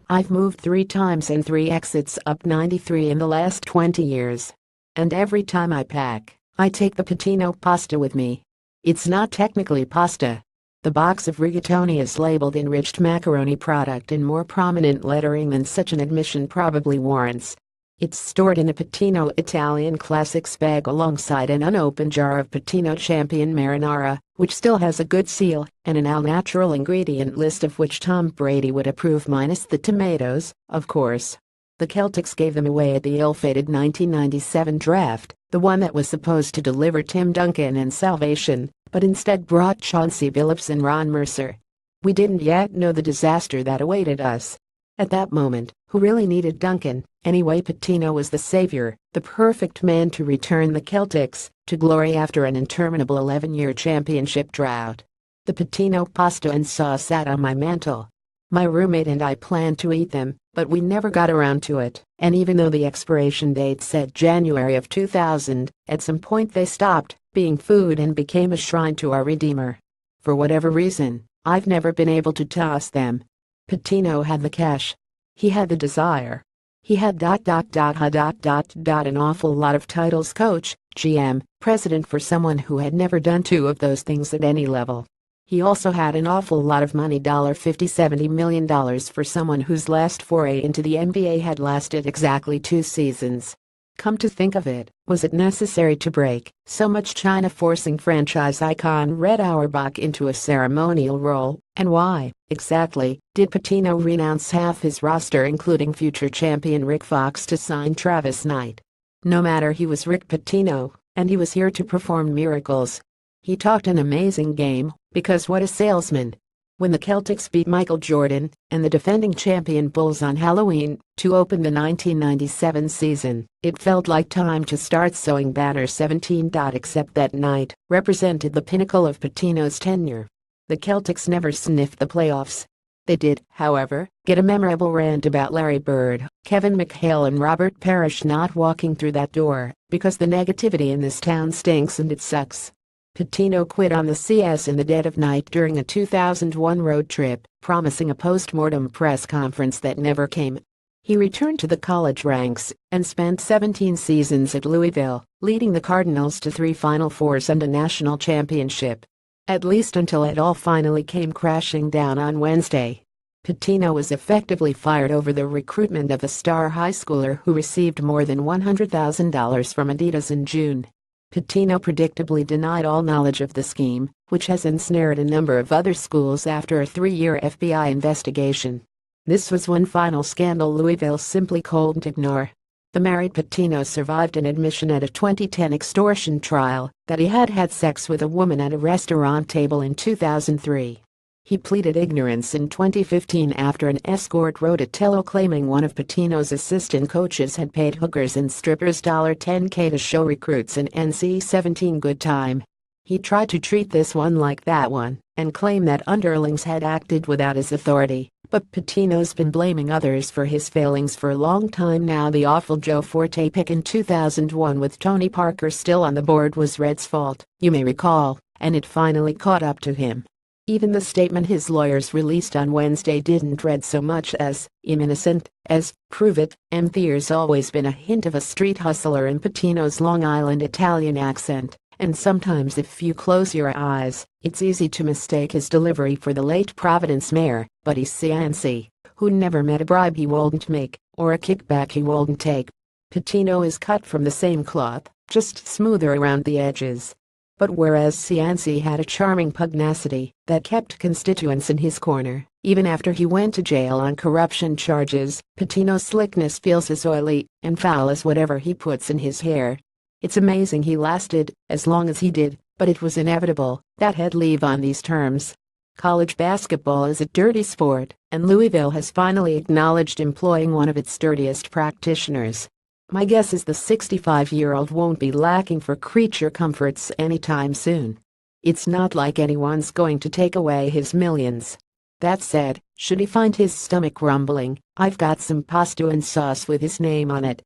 I've moved 3 times and 3 exits up 93 in the last 20 years. And every time I pack, I take the pitino pasta with me. It's not technically pasta. The box of rigatoni is labeled enriched macaroni product in more prominent lettering than such an admission probably warrants. It's stored in a pitino Italian classics bag alongside an unopened jar of pitino champion marinara, which still has a good seal, and an all-natural ingredient list of which Tom Brady would approve minus the tomatoes, of course. The Celtics gave them away at the ill-fated 1997 draft, the one that was supposed to deliver Tim Duncan and salvation, but instead brought Chauncey Billups and Ron Mercer. We didn't yet know the disaster that awaited us. At that moment, who really needed Duncan? Anyway, Pitino was the savior, the perfect man to return the Celtics to glory after an interminable 11-year championship drought. The Pitino pasta and sauce sat on my mantel. My roommate and I planned to eat them, but we never got around to it, and even though the expiration date said January of 2000, at some point they stopped being food and became a shrine to our Redeemer. For whatever reason, I've never been able to toss them. Pitino had the cash. He had the desire. He had an awful lot of titles: coach, GM, president for someone who had never done 2 of those things at any level. He also had an awful lot of money, $50-70 million for someone whose last foray into the NBA had lasted exactly 2 seasons. Come to think of it, was it necessary to break so much china forcing franchise icon Red Auerbach into a ceremonial role, and why, exactly, did Pitino renounce half his roster including future champion Rick Fox to sign Travis Knight? No matter, he was Rick Pitino, and he was here to perform miracles. He talked an amazing game, because what a salesman. When the Celtics beat Michael Jordan and the defending champion Bulls on Halloween to open the 1997 season, it felt like time to start sewing banner 17. Except that night represented the pinnacle of Pitino's tenure. The Celtics never sniffed the playoffs. They did, however, get a memorable rant about Larry Bird, Kevin McHale and Robert Parrish not walking through that door, because the negativity in this town stinks and it sucks. Pitino quit on the CS in the dead of night during a 2001 road trip, promising a post-mortem press conference that never came. He returned to the college ranks and spent 17 seasons at Louisville, leading the Cardinals to 3 Final Fours and a national championship. At least until it all finally came crashing down on Wednesday. Pitino was effectively fired over the recruitment of a star high schooler who received more than $100,000 from Adidas in June. Pitino predictably denied all knowledge of the scheme, which has ensnared a number of other schools after a 3-year FBI investigation. This was one final scandal Louisville simply couldn't ignore. The married Pitino survived an admission at a 2010 extortion trial that he had had sex with a woman at a restaurant table in 2003. He pleaded ignorance in 2015 after an escort wrote a tello claiming one of Pitino's assistant coaches had paid hookers and strippers $10K to show recruits an NC-17 good time. He tried to treat this one like that one and claim that underlings had acted without his authority, but Pitino's been blaming others for his failings for a long time now. The awful Joe Forte pick in 2001 with Tony Parker still on the board was Red's fault, you may recall, and it finally caught up to him. Even the statement his lawyers released on Wednesday didn't read so much as innocent as prove it, and there's always been a hint of a street hustler in Pitino's Long Island Italian accent, and sometimes if you close your eyes, it's easy to mistake his delivery for the late Providence mayor, Buddy Cianci, who never met a bribe he wouldn't make, or a kickback he wouldn't take. Pitino is cut from the same cloth, just smoother around the edges. But whereas Cianci had a charming pugnacity that kept constituents in his corner, even after he went to jail on corruption charges, Pitino's slickness feels as oily and foul as whatever he puts in his hair. It's amazing he lasted as long as he did, but it was inevitable that he'd leave on these terms. College basketball is a dirty sport, and Louisville has finally acknowledged employing one of its dirtiest practitioners. My guess is the 65-year-old won't be lacking for creature comforts anytime soon. It's not like anyone's going to take away his millions. That said, should he find his stomach rumbling, I've got some pasta and sauce with his name on it